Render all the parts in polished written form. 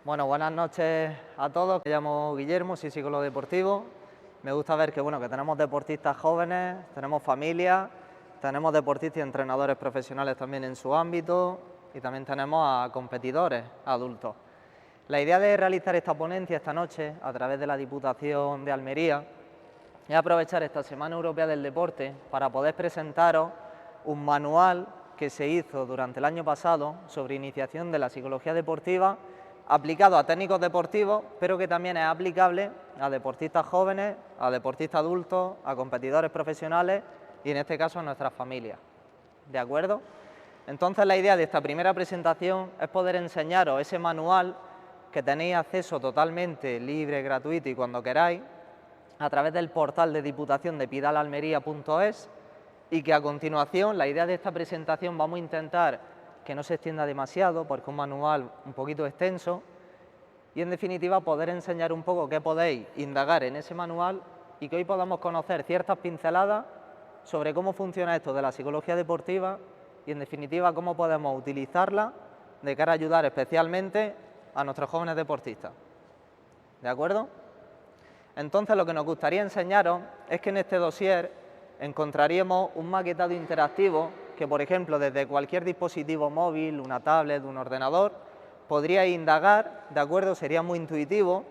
Bueno, buenas noches a todos. Me llamo Guillermo, soy psicólogo deportivo. Me gusta ver que tenemos deportistas jóvenes, tenemos familias, tenemos deportistas y entrenadores profesionales también en su ámbito y también tenemos a competidores adultos. La idea de realizar esta ponencia esta noche a través de la Diputación de Almería es aprovechar esta Semana Europea del Deporte para poder presentaros un manual que se hizo durante el año pasado sobre iniciación de la psicología deportiva aplicado a técnicos deportivos, pero que también es aplicable a deportistas jóvenes, a deportistas adultos, a competidores profesionales y en este caso a nuestras familias. ¿De acuerdo? Entonces la idea de esta primera presentación es poder enseñaros ese manual que tenéis acceso totalmente libre, gratuito y cuando queráis a través del portal de Diputación de pidalalmería.es y que a continuación la idea de esta presentación vamos a intentar que no se extienda demasiado porque es un manual un poquito extenso y en definitiva poder enseñar un poco qué podéis indagar en ese manual y que hoy podamos conocer ciertas pinceladas sobre cómo funciona esto de la psicología deportiva y en definitiva cómo podemos utilizarla de cara a ayudar especialmente a nuestros jóvenes deportistas. ¿De acuerdo? Entonces lo que nos gustaría enseñaros es que en este dossier encontraríamos un maquetado interactivo que, por ejemplo, desde cualquier dispositivo móvil, una tablet, un ordenador, podríais indagar, ¿de acuerdo? Sería muy intuitivo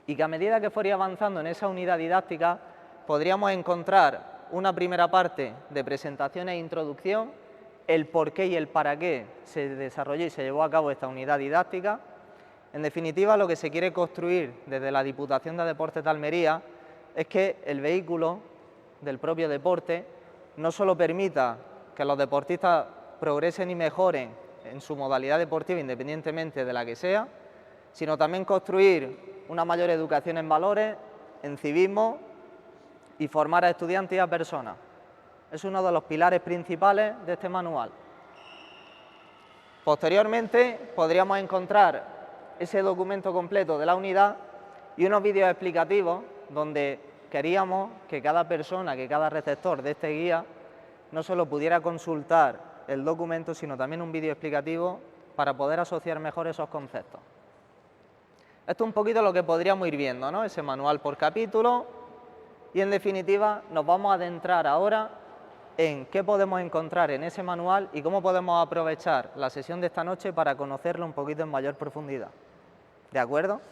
y que a medida que fuera avanzando en esa unidad didáctica podríamos encontrar una primera parte de presentación e introducción, el por qué y el para qué se desarrolló y se llevó a cabo esta unidad didáctica. En definitiva, lo que se quiere construir desde la Diputación de Deportes de Almería es que el vehículo del propio deporte no solo permita que los deportistas progresen y mejoren en su modalidad deportiva independientemente de la que sea, sino también construir una mayor educación en valores, en civismo y formar a estudiantes y a personas. Es uno de los pilares principales de este manual. Posteriormente podríamos encontrar ese documento completo de la unidad y unos vídeos explicativos donde queríamos que cada persona, que cada receptor de este guía no solo pudiera consultar el documento, sino también un vídeo explicativo para poder asociar mejor esos conceptos. Esto es un poquito lo que podríamos ir viendo, ¿no? Ese manual por capítulo y en definitiva nos vamos a adentrar ahora en qué podemos encontrar en ese manual y cómo podemos aprovechar la sesión de esta noche para conocerlo un poquito en mayor profundidad. ¿De acuerdo?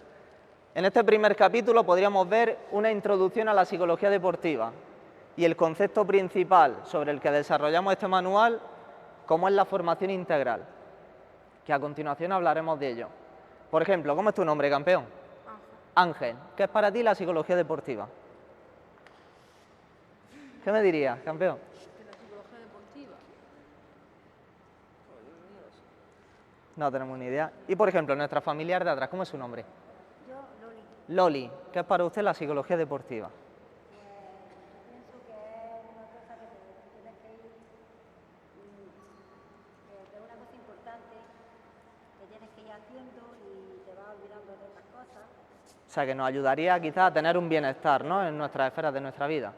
En este primer capítulo podríamos ver una introducción a la psicología deportiva y el concepto principal sobre el que desarrollamos este manual, como es la formación integral, que a continuación hablaremos de ello. Por ejemplo, ¿cómo es tu nombre, campeón? Ángel. ¿Qué es para ti la psicología deportiva? ¿Qué me dirías, campeón? ¿De la psicología deportiva? No tenemos ni idea. Y por ejemplo, nuestra familiar de atrás, ¿cómo es su nombre? Yo, Loli. Loli. ¿Qué es para usted la psicología deportiva? Pienso que es una cosa que tienes que ir, que es una cosa importante, que tienes que ir haciendo y te vas olvidando de otras cosas. O sea, que nos ayudaría quizás a tener un bienestar, ¿no?, en nuestras esferas de nuestra vida.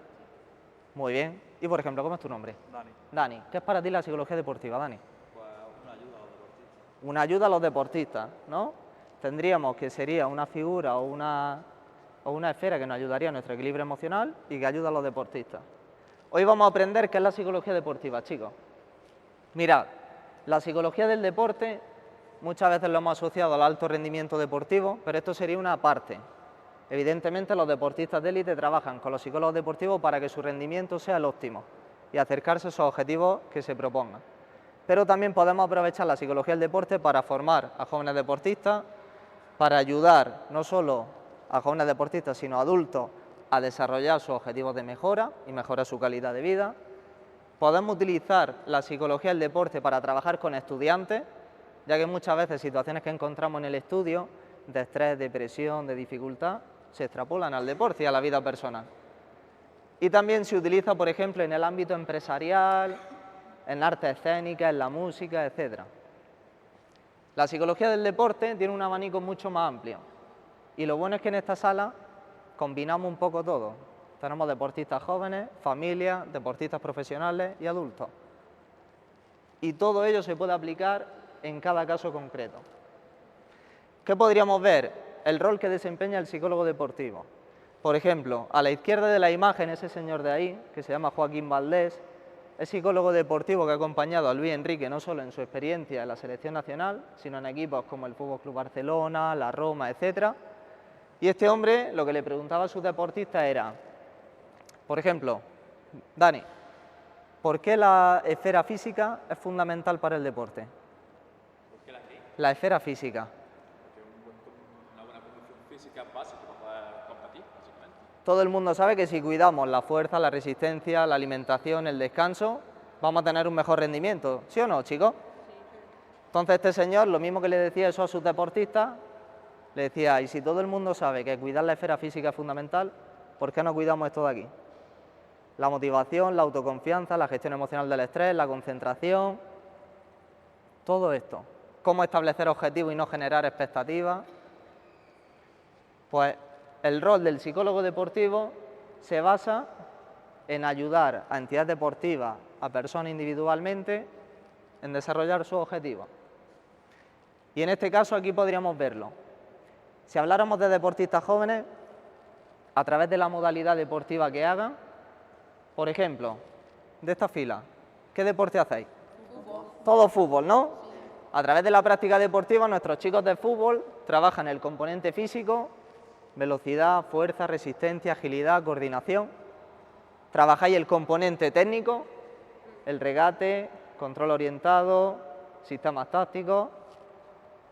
Muy bien. Y por ejemplo, ¿cómo es tu nombre? Dani, Dani. ¿Qué es para ti la psicología deportiva, Dani? pues una ayuda a los deportistas. Una ayuda a los deportistas, ¿no? Tendríamos que sería una figura o una esfera que nos ayudaría a nuestro equilibrio emocional y que ayuda a los deportistas. Hoy vamos a aprender qué es la psicología deportiva, chicos. Mirad, la psicología del deporte muchas veces lo hemos asociado al alto rendimiento deportivo, pero esto sería una parte. Evidentemente los deportistas de élite trabajan con los psicólogos deportivos para que su rendimiento sea el óptimo y acercarse a esos objetivos que se propongan. Pero también podemos aprovechar la psicología del deporte para formar a jóvenes deportistas, para ayudar no solo a jóvenes deportistas, sino a adultos a desarrollar sus objetivos de mejora y mejorar su calidad de vida. Podemos utilizar la psicología del deporte para trabajar con estudiantes, ya que muchas veces situaciones que encontramos en el estudio, de estrés, depresión, de dificultad, se extrapolan al deporte y a la vida personal. Y también se utiliza, por ejemplo, en el ámbito empresarial, en artes escénicas, en la música, etc. La psicología del deporte tiene un abanico mucho más amplio y lo bueno es que en esta sala combinamos un poco todo. Tenemos deportistas jóvenes, familias, deportistas profesionales y adultos. Y todo ello se puede aplicar en cada caso concreto. ¿qué podríamos ver? El rol que desempeña el psicólogo deportivo. Por ejemplo, a la izquierda de la imagen, ese señor de ahí, que se llama Joaquín Valdés, es psicólogo deportivo que ha acompañado a Luis Enrique no solo en su experiencia en la selección nacional, sino en equipos como el Fútbol Club Barcelona, la Roma, etc. Y este hombre lo que le preguntaba a sus deportistas era, por ejemplo, Dani, ¿por qué la esfera física es fundamental para el deporte? ¿Por qué la qué? La esfera física. Una buena condición física básica para poder competir, básicamente. Todo el mundo sabe que si cuidamos la fuerza, la resistencia, la alimentación, el descanso, vamos a tener un mejor rendimiento. ¿Sí o no, chicos? Entonces este señor, lo mismo que le decía eso a sus deportistas, le decía, y si todo el mundo sabe que cuidar la esfera física es fundamental, ¿por qué no cuidamos esto de aquí? La motivación, la autoconfianza, la gestión emocional del estrés, la concentración, todo esto. Cómo establecer objetivos y no generar expectativas. Pues el rol del psicólogo deportivo se basa en ayudar a entidades deportivas, a personas individualmente, en desarrollar sus objetivos. Y en este caso aquí podríamos verlo. Si habláramos de deportistas jóvenes, a través de la modalidad deportiva que hagan, por ejemplo, de esta fila, ¿qué deporte hacéis? Fútbol. Todo fútbol, ¿no? Sí. A través de la práctica deportiva, nuestros chicos de fútbol trabajan el componente físico, velocidad, fuerza, resistencia, agilidad, coordinación. Trabajáis el componente técnico, el regate, control orientado, sistemas tácticos.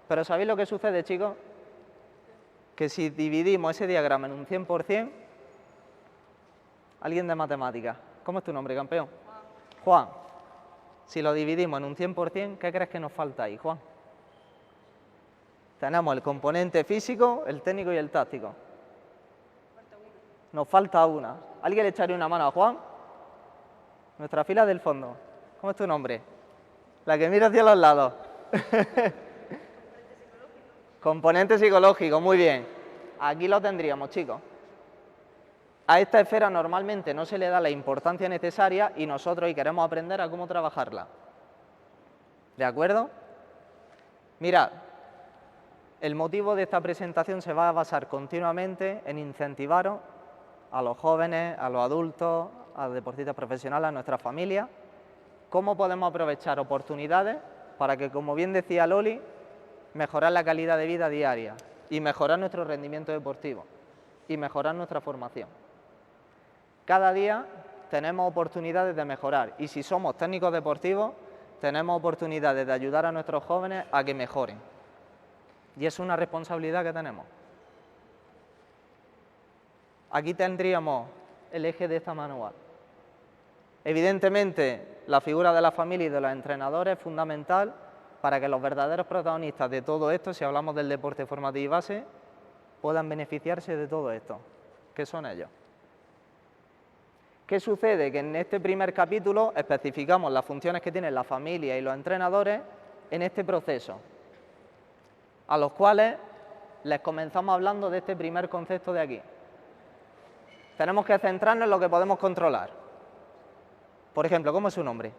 Pero ¿sabéis lo que sucede, chicos? Que si dividimos ese diagrama en un 100%, alguien de matemáticas, ¿cómo es tu nombre, campeón? Juan. Si lo dividimos en un 100%, ¿qué crees que nos falta ahí, Juan? Tenemos el componente físico, el técnico y el táctico. Nos falta una. ¿Alguien le echaría una mano a Juan? Nuestra fila del fondo. ¿Cómo es tu nombre? La que mira hacia los lados. Componente psicológico, muy bien. Aquí lo tendríamos, chicos. A esta esfera normalmente no se le da la importancia necesaria y nosotros hoy queremos aprender a cómo trabajarla. ¿De acuerdo? Mirad, el motivo de esta presentación se va a basar continuamente en incentivaros a los jóvenes, a los adultos, a los deportistas profesionales, a nuestras familias, cómo podemos aprovechar oportunidades para que, como bien decía Loli, mejorar la calidad de vida diaria y mejorar nuestro rendimiento deportivo y mejorar nuestra formación. Cada día tenemos oportunidades de mejorar y si somos técnicos deportivos tenemos oportunidades de ayudar a nuestros jóvenes a que mejoren. Y es una responsabilidad que tenemos. Aquí tendríamos el eje de esta manual. Evidentemente, la figura de la familia y de los entrenadores es fundamental para que los verdaderos protagonistas de todo esto, si hablamos del deporte formativo y base, puedan beneficiarse de todo esto, que son ellos. ¿Qué sucede? Que en este primer capítulo especificamos las funciones que tienen la familia y los entrenadores en este proceso, a los cuales les comenzamos hablando de este primer concepto de aquí. Tenemos que centrarnos en lo que podemos controlar. Por ejemplo, ¿cómo es su nombre?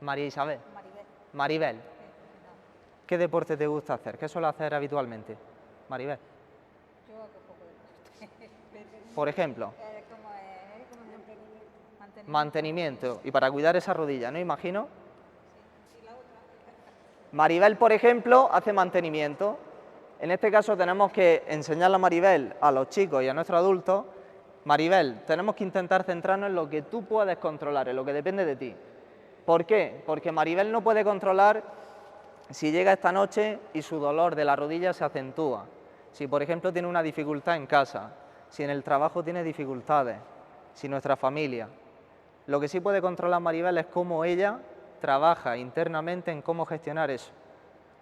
María Isabel. Maribel. ¿Qué deporte te gusta hacer? ¿Qué suele hacer habitualmente, Maribel? Yo hago poco deporte. Por ejemplo. Como Mantenimiento. Y para cuidar esa rodilla, ¿no? Imagino. Maribel, por ejemplo, hace mantenimiento. En este caso tenemos que enseñarle a Maribel, a los chicos y a nuestros adultos. Maribel, tenemos que intentar centrarnos en lo que tú puedes controlar, en lo que depende de ti. ¿Por qué? Porque Maribel no puede controlar si llega esta noche y su dolor de la rodilla se acentúa. Si, por ejemplo, tiene una dificultad en casa, si en el trabajo tiene dificultades, si nuestra familia. Lo que sí puede controlar Maribel es cómo ella trabaja internamente en cómo gestionar eso.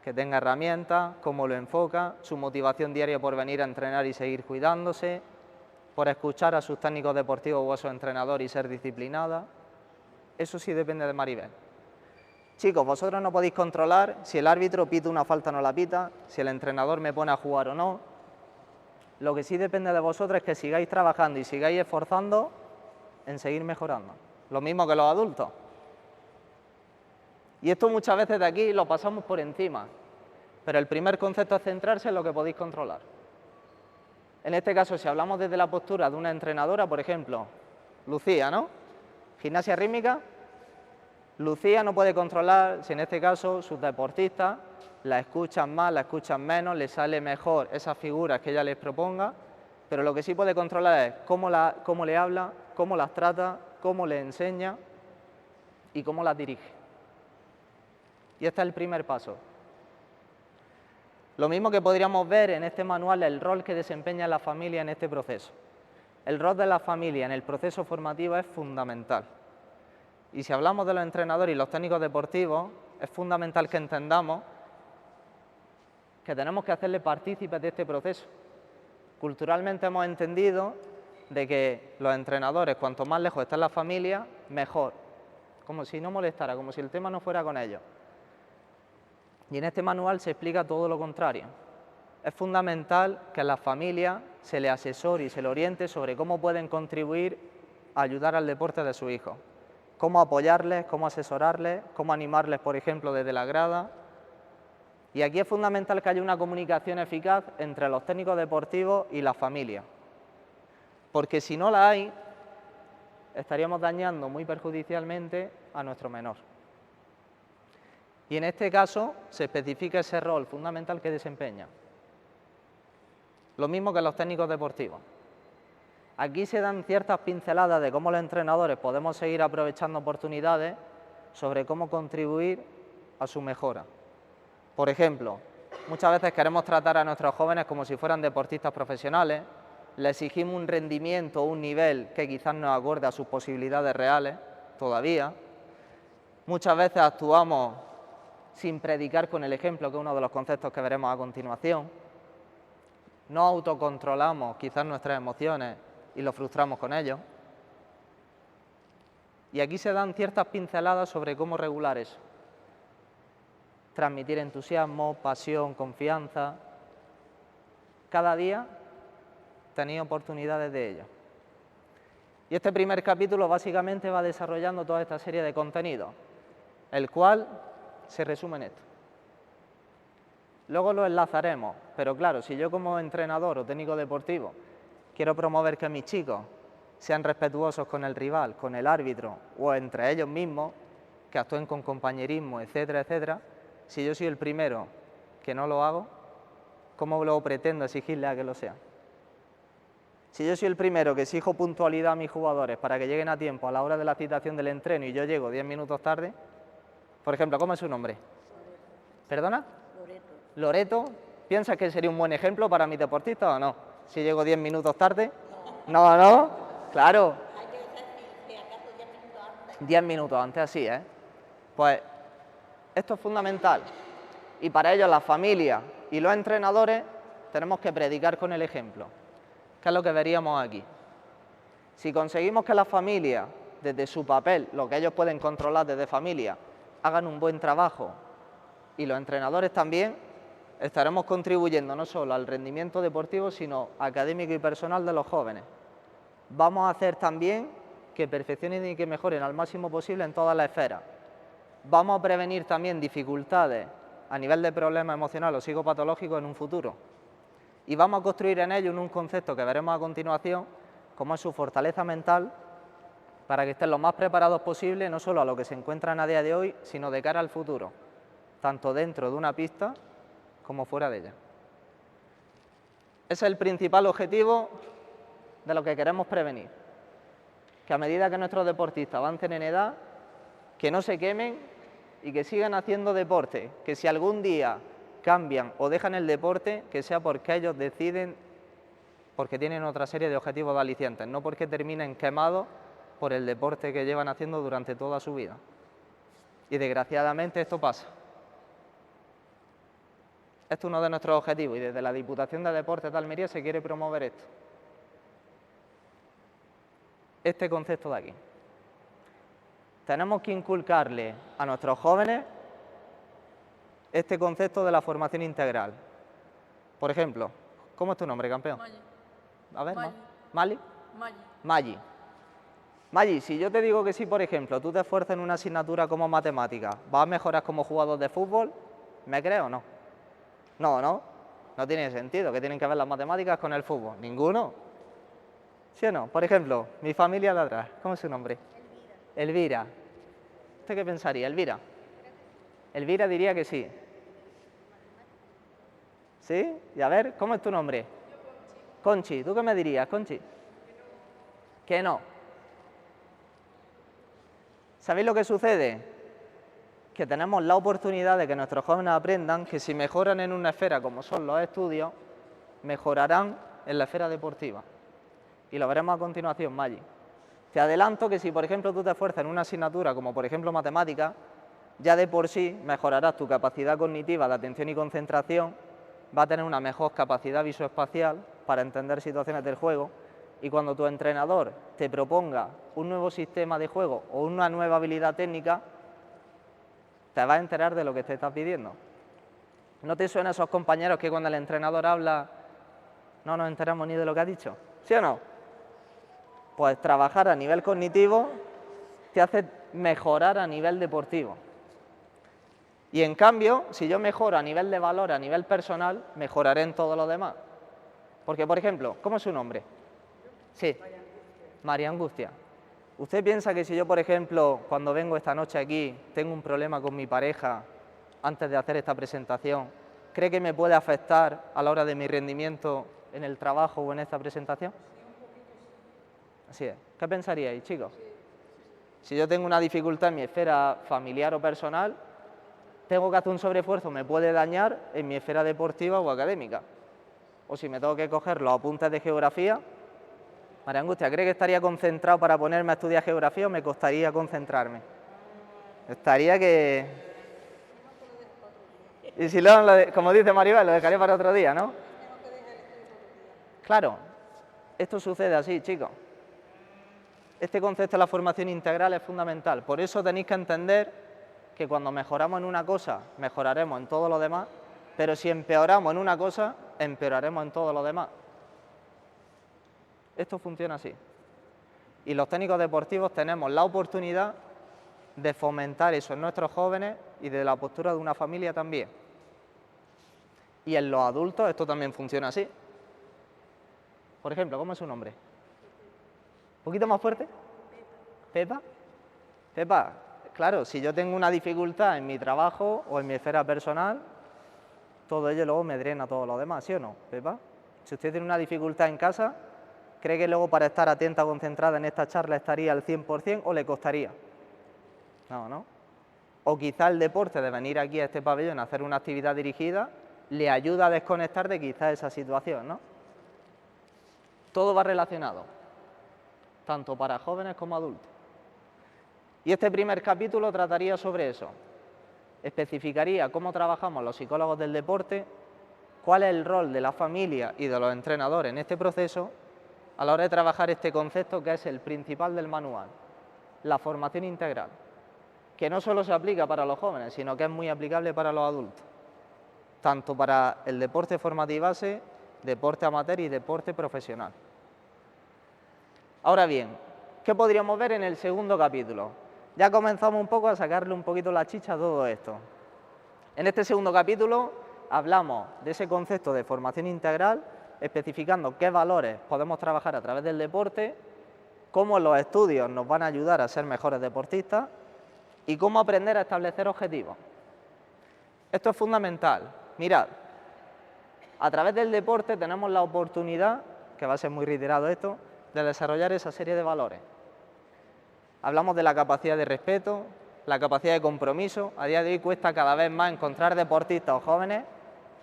Que tenga herramientas, cómo lo enfoca, su motivación diaria por venir a entrenar y seguir cuidándose, por escuchar a sus técnicos deportivos o a su entrenador y ser disciplinada. Eso sí depende de Maribel. Chicos, vosotros no podéis controlar si el árbitro pita una falta o no la pita, si el entrenador me pone a jugar o no. Lo que sí depende de vosotros es que sigáis trabajando y sigáis esforzando en seguir mejorando. Lo mismo que los adultos. Y esto muchas veces de aquí lo pasamos por encima. pero el primer concepto es centrarse en lo que podéis controlar. En este caso, si hablamos desde la postura de una entrenadora, por ejemplo, Lucía, ¿no? Gimnasia rítmica, Lucía no puede controlar si en este caso sus deportistas la escuchan más, la escuchan menos, le sale mejor esas figuras que ella les proponga, pero lo que sí puede controlar es cómo le habla, cómo las trata, cómo le enseña y cómo las dirige. Y este es el primer paso. Lo mismo que podríamos ver en este manual, el rol que desempeña la familia en este proceso. El rol de la familia en el proceso formativo es fundamental. Y si hablamos de los entrenadores y los técnicos deportivos, es fundamental que entendamos que tenemos que hacerle partícipes de este proceso. Culturalmente hemos entendido de que los entrenadores, cuanto más lejos está la familia, mejor. Como si no molestara, como si el tema no fuera con ellos. Y en este manual se explica todo lo contrario. Es fundamental que a la familia se le asesore y se le oriente sobre cómo pueden contribuir a ayudar al deporte de su hijo. Cómo apoyarles, cómo asesorarles, cómo animarles, por ejemplo, desde la grada. Y aquí es fundamental que haya una comunicación eficaz entre los técnicos deportivos y la familia. Porque si no la hay, estaríamos dañando muy perjudicialmente a nuestro menor. Y en este caso se especifica ese rol fundamental que desempeña. Lo mismo que los técnicos deportivos. Aquí se dan ciertas pinceladas de cómo los entrenadores podemos seguir aprovechando oportunidades sobre cómo contribuir a su mejora. Por ejemplo, muchas veces queremos tratar a nuestros jóvenes como si fueran deportistas profesionales, les exigimos un rendimiento o un nivel que quizás no acorde a sus posibilidades reales todavía. Muchas veces actuamos sin predicar con el ejemplo, que es uno de los conceptos que veremos a continuación. No autocontrolamos quizás nuestras emociones y lo frustramos con ello. Y aquí se dan ciertas pinceladas sobre cómo regular eso. Transmitir entusiasmo, pasión, confianza. Cada día tenéis oportunidades de ello. Y este primer capítulo básicamente va desarrollando toda esta serie de contenidos, el cual se resume en esto. Luego lo enlazaremos, pero claro, si yo como entrenador o técnico deportivo quiero promover que mis chicos sean respetuosos con el rival, con el árbitro o entre ellos mismos, que actúen con compañerismo, etcétera, etcétera, si yo soy el primero que no lo hago, ¿cómo luego pretendo exigirle a que lo sea? Si yo soy el primero que exijo puntualidad a mis jugadores para que lleguen a tiempo a la hora de la citación del entreno y yo llego 10 minutos tarde, por ejemplo, ¿cómo es su nombre? ¿Perdona? Loreto. Loreto, ¿piensas que sería un buen ejemplo para mis deportistas o no? Si llego 10 minutos tarde. No, claro. Hay que decir si acaso 10 minutos antes. 10 minutos antes, así, ¿eh? Pues esto es fundamental. Y para ello las familias y los entrenadores tenemos que predicar con el ejemplo. ¿Qué es lo que veríamos aquí? Si conseguimos que las familias, desde su papel, lo que ellos pueden controlar desde familia, hagan un buen trabajo y los entrenadores también, estaremos contribuyendo no solo al rendimiento deportivo, sino académico y personal de los jóvenes. Vamos a hacer también que perfeccionen y que mejoren al máximo posible en todas las esferas. Vamos a prevenir también dificultades a nivel de problemas emocionales o psicopatológicos en un futuro. Y vamos a construir en ellos un concepto que veremos a continuación, como es su fortaleza mental, para que estén lo más preparados posible, no solo a lo que se encuentran a día de hoy, sino de cara al futuro, tanto dentro de una pista como fuera de ella. Ese es el principal objetivo de lo que queremos prevenir, que a medida que nuestros deportistas avancen en edad, que no se quemen y que sigan haciendo deporte, que si algún día cambian o dejan el deporte, que sea porque ellos deciden, porque tienen otra serie de objetivos de alicientes, no porque terminen quemados por el deporte que llevan haciendo durante toda su vida. Y desgraciadamente esto pasa. Esto es uno de nuestros objetivos y desde la Diputación de Deportes de Almería se quiere promover esto. Este concepto de aquí. Tenemos que inculcarle a nuestros jóvenes este concepto de la formación integral. Por ejemplo, ¿cómo es tu nombre, campeón? Maggi. A ver, Maggi. ¿Mali? Maggi. Maggi. Maggi, si yo te digo que si, por ejemplo, tú te esfuerzas en una asignatura como matemática, ¿vas a mejorar como jugador de fútbol? ¿Me crees o no? No, ¿no? No tiene sentido. ¿Qué tienen que ver las matemáticas con el fútbol? Ninguno. ¿Sí o no? Por ejemplo, mi familia de atrás, ¿cómo es su nombre? Elvira. Elvira. ¿Usted qué pensaría, Elvira? Elvira diría que sí. ¿Sí? Y a ver, ¿cómo es tu nombre? Conchi. ¿Tú qué me dirías, Conchi? Que no. ¿Sabéis lo que sucede? Que tenemos la oportunidad de que nuestros jóvenes aprendan que si mejoran en una esfera como son los estudios, mejorarán en la esfera deportiva. Y lo veremos a continuación, Maggi. Te adelanto que si, por ejemplo, tú te esfuerzas en una asignatura como, por ejemplo, matemáticas, ya de por sí mejorarás tu capacidad cognitiva de atención y concentración, va a tener una mejor capacidad visoespacial para entender situaciones del juego, y cuando tu entrenador te proponga un nuevo sistema de juego o una nueva habilidad técnica, te vas a enterar de lo que te está pidiendo. ¿No te suena a esos compañeros que cuando el entrenador habla no nos enteramos ni de lo que ha dicho? ¿Sí o no? Pues trabajar a nivel cognitivo te hace mejorar a nivel deportivo. Y en cambio, si yo mejoro a nivel de valor, a nivel personal, mejoraré en todo lo demás. Porque, por ejemplo, ¿cómo es su nombre? Sí, María Angustia. ¿Usted piensa que si yo, por ejemplo, cuando vengo esta noche aquí, tengo un problema con mi pareja antes de hacer esta presentación, cree que me puede afectar a la hora de mi rendimiento en el trabajo o en esta presentación? Así es. ¿Qué pensaríais, chicos? Si yo tengo una dificultad en mi esfera familiar o personal, tengo que hacer un sobreesfuerzo, me puede dañar en mi esfera deportiva o académica. O si me tengo que coger los apuntes de geografía, María Angustia, ¿cree que estaría concentrado para ponerme a estudiar geografía o me costaría concentrarme? Estaría que... Y si no, como dice Maribel, lo dejaré para otro día, ¿no? Claro, esto sucede así, chicos. Este concepto de la formación integral es fundamental. Por eso tenéis que entender que cuando mejoramos en una cosa, mejoraremos en todo lo demás, pero si empeoramos en una cosa, empeoraremos en todo lo demás. Esto funciona así. Y los técnicos deportivos tenemos la oportunidad de fomentar eso en nuestros jóvenes y de la postura de una familia también. Y en los adultos esto también funciona así. Por ejemplo, ¿cómo es su nombre? ¿Un poquito más fuerte? ¿Pepa? Pepa, claro, si yo tengo una dificultad en mi trabajo o en mi esfera personal, todo ello luego me drena todo lo demás, ¿sí o no, Pepa? Si usted tiene una dificultad en casa, ¿cree que luego para estar atenta o concentrada en esta charla estaría al 100% o le costaría? No, ¿no? O quizá el deporte de venir aquí a este pabellón a hacer una actividad dirigida le ayuda a desconectar de quizá esa situación, ¿no? Todo va relacionado, tanto para jóvenes como adultos. Y este primer capítulo trataría sobre eso. Especificaría cómo trabajamos los psicólogos del deporte, cuál es el rol de la familia y de los entrenadores en este proceso a la hora de trabajar este concepto que es el principal del manual, la formación integral, que no solo se aplica para los jóvenes, sino que es muy aplicable para los adultos, tanto para el deporte formativo base, deporte amateur y deporte profesional. Ahora bien, ¿qué podríamos ver en el segundo capítulo? Ya comenzamos un poco a sacarle un poquito la chicha a todo esto. En este segundo capítulo hablamos de ese concepto de formación integral, especificando qué valores podemos trabajar a través del deporte, cómo los estudios nos van a ayudar a ser mejores deportistas y cómo aprender a establecer objetivos. Esto es fundamental. Mirad, a través del deporte tenemos la oportunidad, que va a ser muy reiterado esto, de desarrollar esa serie de valores. Hablamos de la capacidad de respeto, la capacidad de compromiso. A día de hoy cuesta cada vez más encontrar deportistas o jóvenes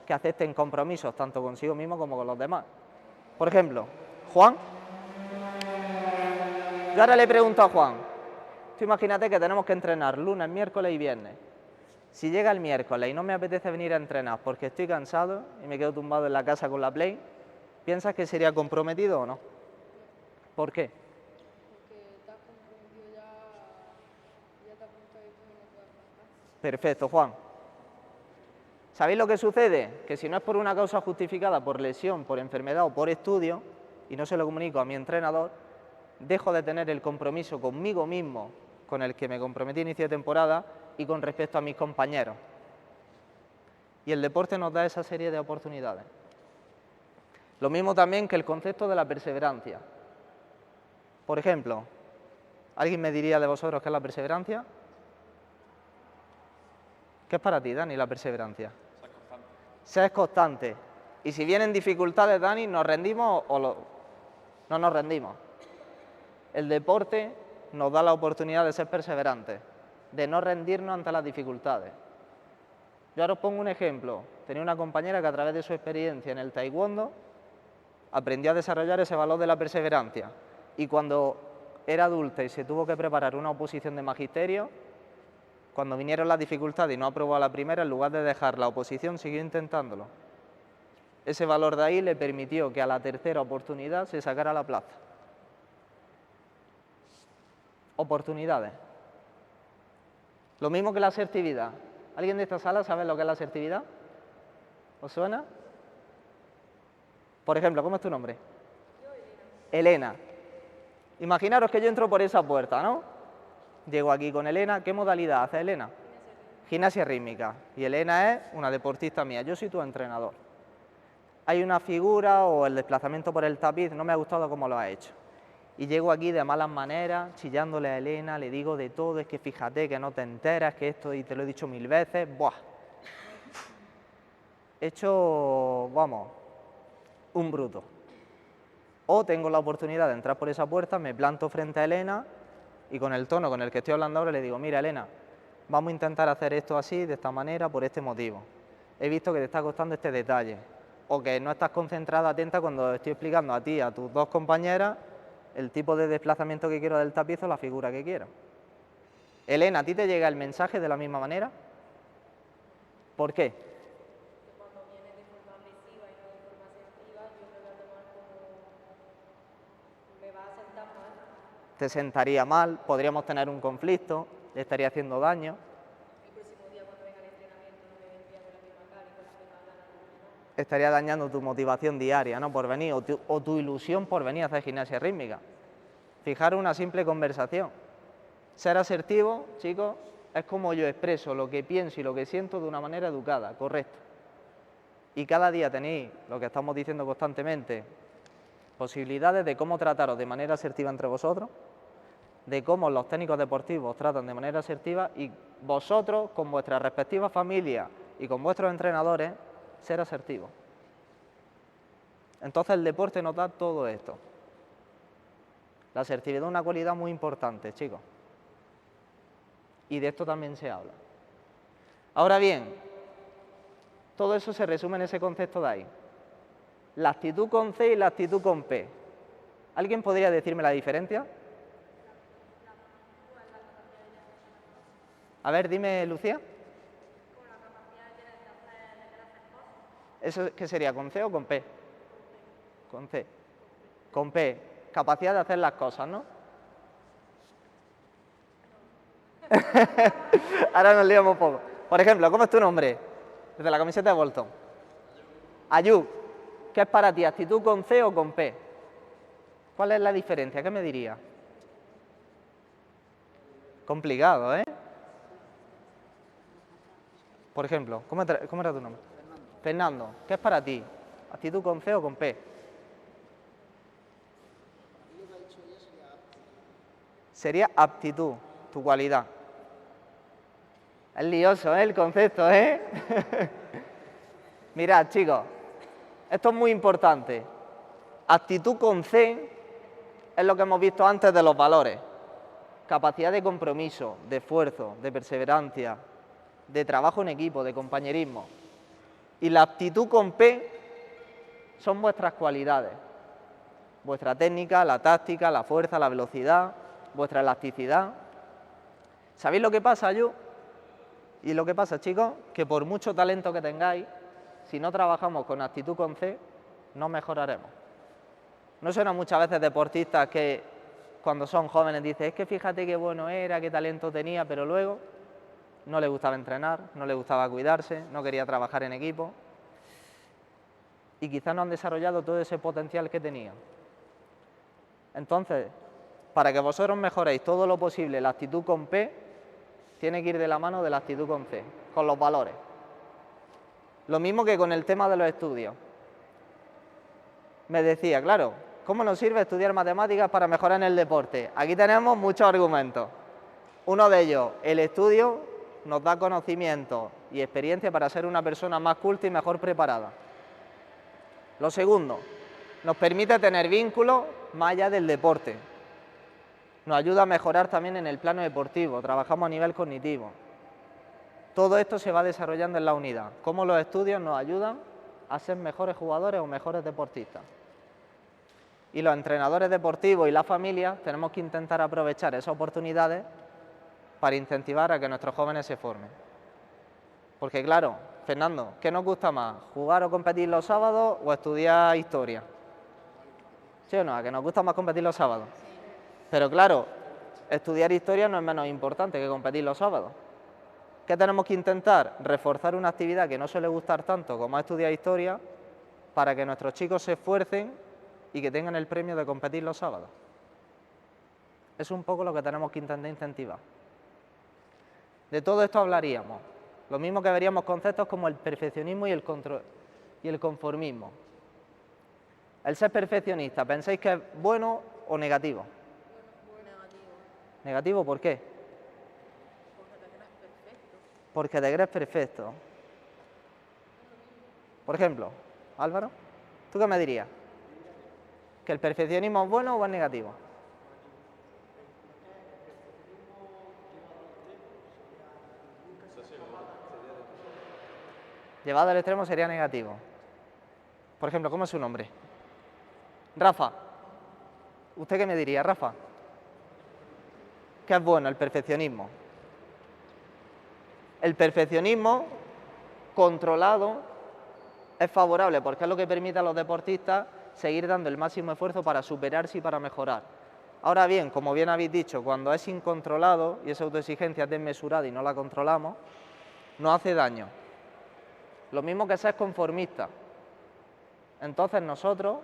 que acepten compromisos tanto consigo mismo como con los demás. Por ejemplo, Juan. Yo ahora le pregunto a Juan, tú imagínate que tenemos que entrenar lunes, miércoles y viernes. Si llega el miércoles y no me apetece venir a entrenar porque estoy cansado y me quedo tumbado en la casa con la Play, ¿piensas que sería comprometido o no? ¿Por qué? Porque estás comprometido ya te apuntas y tú no puedes faltar. Perfecto, Juan. ¿Sabéis lo que sucede? Que si no es por una causa justificada, por lesión, por enfermedad o por estudio, y no se lo comunico a mi entrenador, dejo de tener el compromiso conmigo mismo, con el que me comprometí a inicio de temporada, y con respecto a mis compañeros. Y el deporte nos da esa serie de oportunidades. Lo mismo también que el concepto de la perseverancia. Por ejemplo, ¿alguien me diría de vosotros qué es la perseverancia? ¿Qué es para ti, Dani, la perseverancia? Ser constante. Ser constante. Y si vienen dificultades, Dani, ¿nos rendimos o no nos rendimos? El deporte nos da la oportunidad de ser perseverantes, de no rendirnos ante las dificultades. Yo ahora os pongo un ejemplo. Tenía una compañera que a través de su experiencia en el taekwondo aprendió a desarrollar ese valor de la perseverancia. Y cuando era adulta y se tuvo que preparar una oposición de magisterio, cuando vinieron las dificultades y no aprobó a la primera, en lugar de dejar la oposición, siguió intentándolo. Ese valor de ahí le permitió que a la tercera oportunidad se sacara la plaza. Oportunidades. Lo mismo que la asertividad. ¿Alguien de esta sala sabe lo que es la asertividad? ¿Os suena? Por ejemplo, ¿cómo es tu nombre? Elena. Imaginaros que yo entro por esa puerta, ¿no? Llego aquí con Elena. ¿Qué modalidad hace Elena? Gimnasia rítmica. Y Elena es una deportista mía. Yo soy tu entrenador. Hay una figura o el desplazamiento por el tapiz, no me ha gustado cómo lo ha hecho. Y llego aquí de malas maneras, chillándole a Elena, le digo de todo, es que fíjate que no te enteras, que esto, y te lo he dicho 1000 veces, ¡buah! He hecho, vamos, un bruto. O tengo la oportunidad de entrar por esa puerta, me planto frente a Elena y con el tono con el que estoy hablando ahora le digo, mira Elena, vamos a intentar hacer esto así, de esta manera, por este motivo. He visto que te está costando este detalle, o que no estás concentrada, atenta cuando estoy explicando a ti y a tus dos compañeras el tipo de desplazamiento que quiero del tapiz o la figura que quiero. Elena, ¿a ti te llega el mensaje de la misma manera? ¿Por qué? Cuando viene de forma agresiva y no de forma asertiva, yo me voy a tomar como... me va a sentar mal. Te sentaría mal, podríamos tener un conflicto, le estaría haciendo daño. El próximo día cuando venga el entrenamiento no me vendría con la misma cara y con la misma ganas de entrenar. Estaría dañando tu motivación diaria, ¿no? Por venir, o tu ilusión por venir a hacer gimnasia rítmica. Fijaros una simple conversación. Ser asertivo, chicos, es como yo expreso lo que pienso y lo que siento de una manera educada, correcta. Y cada día tenéis, lo que estamos diciendo constantemente, posibilidades de cómo trataros de manera asertiva entre vosotros, de cómo los técnicos deportivos tratan de manera asertiva y vosotros, con vuestras respectivas familias y con vuestros entrenadores, ser asertivos. Entonces el deporte nos da todo esto. La asertividad es una cualidad muy importante, chicos. Y de esto también se habla. Ahora bien, todo eso se resume en ese concepto de ahí. La actitud con C y la actitud con P. ¿Alguien podría decirme la diferencia? A ver, dime, Lucía. ¿Eso qué sería, con C o con P? Con C. Con P. Capacidad de hacer las cosas, ¿no? Ahora nos liamos un poco. Por ejemplo, ¿cómo es tu nombre? Desde la camiseta de Bolton. Ayub. ¿Qué es para ti, actitud con C o con P? ¿Cuál es la diferencia? ¿Qué me diría? Complicado, ¿eh? Por ejemplo, ¿cómo era tu nombre? Fernando. ¿Qué es para ti? ¿Actitud con C o con P? Sería aptitud, tu cualidad. Es lioso, ¿eh? El concepto, ¿eh? Mirad, chicos, esto es muy importante. Actitud con C es lo que hemos visto antes de los valores. Capacidad de compromiso, de esfuerzo, de perseverancia, de trabajo en equipo, de compañerismo. Y la aptitud con P son vuestras cualidades. Vuestra técnica, la táctica, la fuerza, la velocidad, vuestra elasticidad. ¿Sabéis lo que pasa, yo? Y lo que pasa, chicos, que por mucho talento que tengáis, si no trabajamos con actitud con C, no mejoraremos. ¿No suena muchas veces deportistas que cuando son jóvenes dicen, es que fíjate qué bueno era, qué talento tenía, pero luego no le gustaba entrenar, no le gustaba cuidarse, no quería trabajar en equipo y quizás no han desarrollado todo ese potencial que tenían? Entonces, para que vosotros mejoréis todo lo posible la actitud con P, tiene que ir de la mano de la actitud con C, con los valores. Lo mismo que con el tema de los estudios. Me decía, claro, ¿cómo nos sirve estudiar matemáticas para mejorar en el deporte? Aquí tenemos muchos argumentos. Uno de ellos, el estudio nos da conocimiento y experiencia para ser una persona más culta y mejor preparada. Lo segundo, nos permite tener vínculos más allá del deporte. Nos ayuda a mejorar también en el plano deportivo, trabajamos a nivel cognitivo. Todo esto se va desarrollando en la unidad. Cómo los estudios nos ayudan a ser mejores jugadores o mejores deportistas. Y los entrenadores deportivos y la familia tenemos que intentar aprovechar esas oportunidades para incentivar a que nuestros jóvenes se formen. Porque claro, Fernando, ¿qué nos gusta más? ¿Jugar o competir los sábados o estudiar historia? ¿Sí o no? ¿A que nos gusta más competir los sábados? Pero claro, estudiar historia no es menos importante que competir los sábados. ¿Qué tenemos que intentar? Reforzar una actividad que no suele gustar tanto como es estudiar historia para que nuestros chicos se esfuercen y que tengan el premio de competir los sábados. Es un poco lo que tenemos que intentar incentivar. De todo esto hablaríamos. Lo mismo que veríamos conceptos como el perfeccionismo y el conformismo. El ser perfeccionista, ¿pensáis que es bueno o negativo? Negativo. ¿Negativo por qué? Porque te crees perfecto. Porque te crees perfecto. Por ejemplo, Álvaro, ¿tú qué me dirías? ¿Que el perfeccionismo es bueno o es negativo? Llevado al extremo sería negativo. Por ejemplo, ¿cómo es su nombre? Rafa. ¿Usted qué me diría, Rafa? ¿Qué es bueno el perfeccionismo? El perfeccionismo controlado es favorable porque es lo que permite a los deportistas seguir dando el máximo esfuerzo para superarse y para mejorar. Ahora bien, como bien habéis dicho, cuando es incontrolado y esa autoexigencia es desmesurada y no la controlamos, nos hace daño. Lo mismo que ser conformista. Entonces nosotros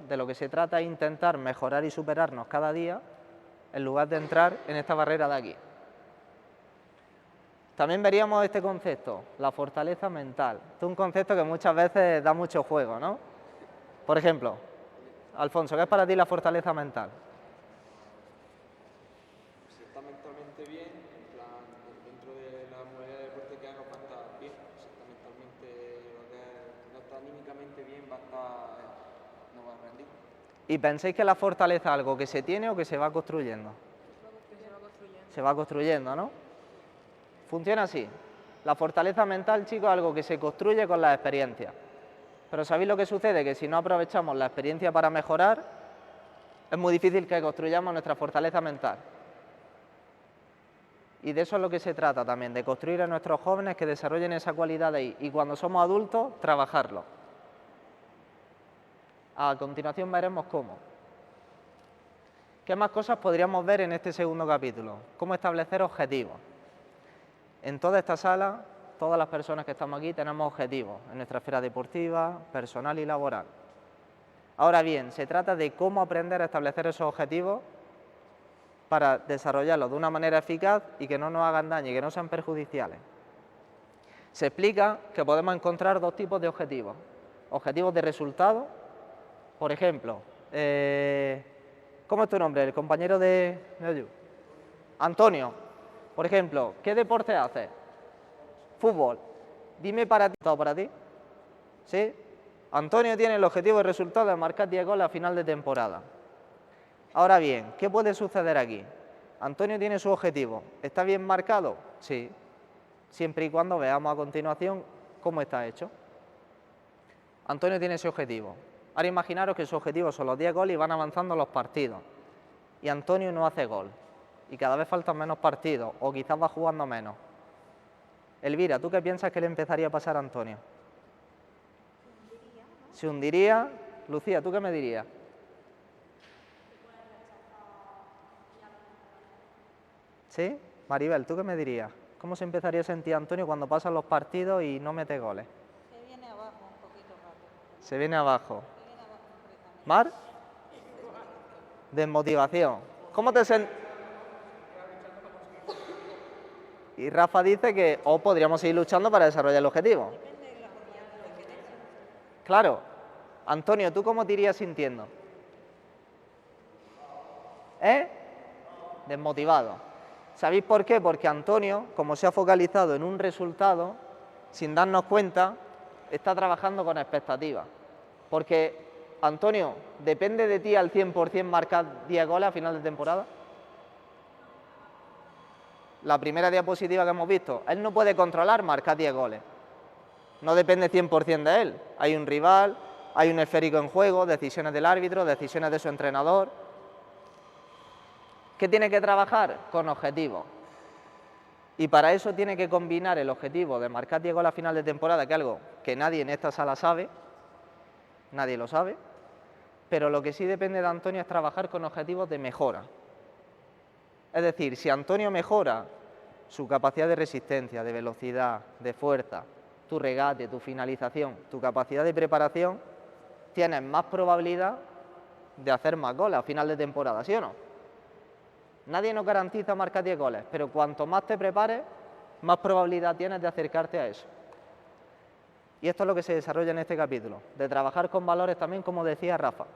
de lo que se trata es intentar mejorar y superarnos cada día en lugar de entrar en esta barrera de aquí. También veríamos este concepto, la fortaleza mental. Este es un concepto que muchas veces da mucho juego, ¿no? Por ejemplo, Alfonso, ¿qué es para ti la fortaleza mental? Si estás mentalmente bien, en plan, dentro de la modalidad de deporte que hagas va a estar bien. Si estás mentalmente, no estás anímicamente bien, no va a rendir. ¿Y pensáis que la fortaleza es algo que se tiene o que se va construyendo? Que se va construyendo. Se va construyendo, ¿no? Funciona así. La fortaleza mental, chicos, es algo que se construye con las experiencias. Pero ¿sabéis lo que sucede? Que si no aprovechamos la experiencia para mejorar, es muy difícil que construyamos nuestra fortaleza mental. Y de eso es lo que se trata también, de construir a nuestros jóvenes que desarrollen esa cualidad de ahí. Y cuando somos adultos, trabajarlo. A continuación veremos cómo. ¿Qué más cosas podríamos ver en este segundo capítulo? Cómo establecer objetivos. En toda esta sala, todas las personas que estamos aquí tenemos objetivos en nuestra esfera deportiva, personal y laboral. Ahora bien, se trata de cómo aprender a establecer esos objetivos para desarrollarlos de una manera eficaz y que no nos hagan daño y que no sean perjudiciales. Se explica que podemos encontrar dos tipos de objetivos. Objetivos de resultado, por ejemplo, ¿cómo es tu nombre? El compañero de Ayu. Antonio, por ejemplo, ¿qué deporte haces? Fútbol. Dime para ti. ¿Sí? Antonio tiene el objetivo de resultado de marcar 10 goles a final de temporada. Ahora bien, ¿qué puede suceder aquí? Antonio tiene su objetivo. ¿Está bien marcado? Sí. Siempre y cuando veamos a continuación cómo está hecho. Antonio tiene ese objetivo. Ahora imaginaros que su objetivo son los 10 goles y van avanzando los partidos. Y Antonio no hace gol. Y cada vez faltan menos partidos, o quizás va jugando menos. Elvira, ¿tú qué piensas que le empezaría a pasar a Antonio? Se hundiría. Lucía, ¿tú qué me dirías? ¿Sí? Maribel, ¿tú qué me dirías? ¿Cómo se empezaría a sentir Antonio cuando pasan los partidos y no mete goles? Se viene abajo un poquito rápido. Se viene abajo. Se viene abajo completamente. ¿Mar? Desmotivación. ¿Cómo te sientes? Y Rafa dice que podríamos seguir luchando para desarrollar el objetivo. Depende de la jornada. Claro. Antonio, ¿tú cómo te irías sintiendo? Desmotivado. ¿Sabéis por qué? Porque Antonio, como se ha focalizado en un resultado, sin darnos cuenta, está trabajando con expectativas. Porque, Antonio, ¿depende de ti al 100% marcar 10 goles a final de temporada? La primera diapositiva que hemos visto, él no puede controlar marcar 10 goles. No depende 100% de él. Hay un rival, hay un esférico en juego, decisiones del árbitro, decisiones de su entrenador. ¿Qué tiene que trabajar? Con objetivos. Y para eso tiene que combinar el objetivo de marcar 10 goles a final de temporada, que es algo que nadie en esta sala sabe, nadie lo sabe, pero lo que sí depende de Antonio es trabajar con objetivos de mejora. Es decir, si Antonio mejora su capacidad de resistencia, de velocidad, de fuerza, tu regate, tu finalización, tu capacidad de preparación, tienes más probabilidad de hacer más goles a final de temporada, ¿sí o no? Nadie nos garantiza marcar 10 goles, pero cuanto más te prepares, más probabilidad tienes de acercarte a eso. Y esto es lo que se desarrolla en este capítulo, de trabajar con valores también, como decía Rafa,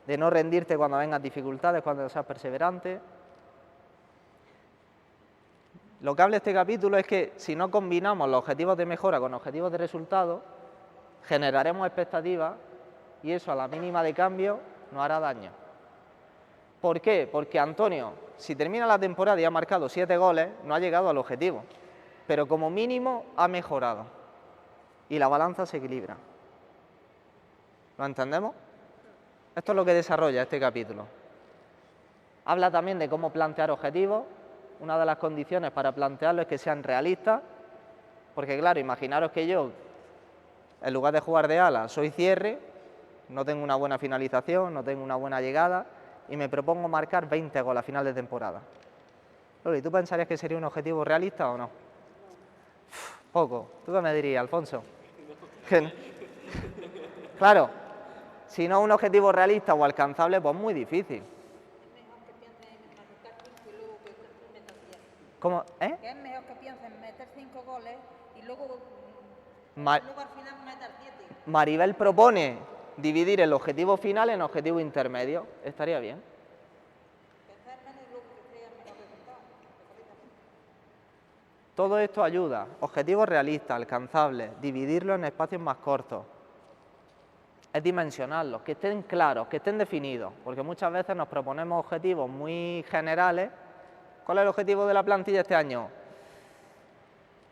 de no rendirte cuando vengan dificultades, cuando seas perseverante. Lo que habla este capítulo es que si no combinamos los objetivos de mejora con objetivos de resultado, generaremos expectativas y eso a la mínima de cambio nos hará daño. ¿Por qué? Porque Antonio, si termina la temporada y ha marcado 7 goles, no ha llegado al objetivo, pero como mínimo ha mejorado y la balanza se equilibra. ¿Lo entendemos? Esto es lo que desarrolla este capítulo. Habla también de cómo plantear objetivos. Una de las condiciones para plantearlo es que sean realistas, porque claro, imaginaros que yo, en lugar de jugar de ala, soy cierre, no tengo una buena finalización, no tengo una buena llegada, y me propongo marcar 20 goles a final de temporada. Loli, ¿tú pensarías que sería un objetivo realista o no? Poco. ¿Tú qué me dirías, Alfonso? Claro, si no es un objetivo realista o alcanzable, pues muy difícil. ¿Cómo? Que es mejor que pienses en meter 5 goles y luego al final meter 7. Maribel propone dividir el objetivo final en objetivo intermedio. Estaría bien. Pensar menos y luego que sea menos resultado. Todo esto ayuda. Objetivos realistas, alcanzables, dividirlos en espacios más cortos. Es dimensionarlos, que estén claros, que estén definidos, porque muchas veces nos proponemos objetivos muy generales. ¿Cuál es el objetivo de la plantilla este año?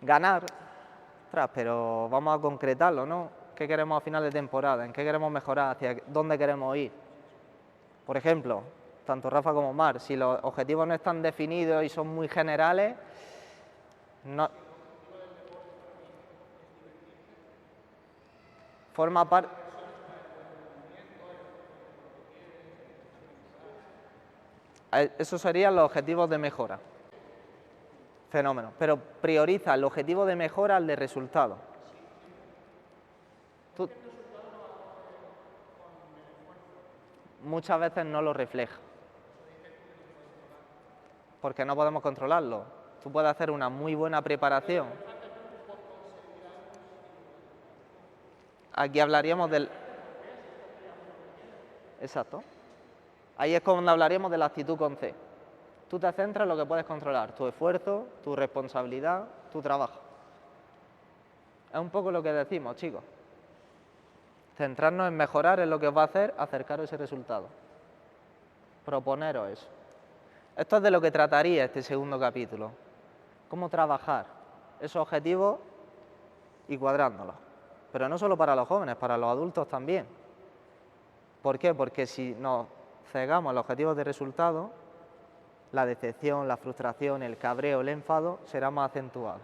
Ganar. Ostras, pero vamos a concretarlo, ¿no? ¿Qué queremos a final de temporada? ¿En qué queremos mejorar? ¿Hacia dónde queremos ir? Por ejemplo, tanto Rafa como Mar, si los objetivos no están definidos y son muy generales, no forma parte. Esos serían los objetivos de mejora. Fenómeno. Pero prioriza el objetivo de mejora al de resultado. Muchas veces no lo refleja. Porque no podemos controlarlo. Tú puedes hacer una muy buena preparación. Aquí hablaríamos del... Exacto. Ahí es cuando hablaríamos de la actitud con C. Tú te centras en lo que puedes controlar, tu esfuerzo, tu responsabilidad, tu trabajo. Es un poco lo que decimos, chicos. Centrarnos en mejorar en lo que os va a hacer acercaros a ese resultado. Proponeros eso. Esto es de lo que trataría este segundo capítulo. Cómo trabajar esos objetivos y cuadrándolos. Pero no solo para los jóvenes, para los adultos también. ¿Por qué? Porque si nos cegamos los objetivos de resultado, la decepción, la frustración, el cabreo, el enfado será más acentuado.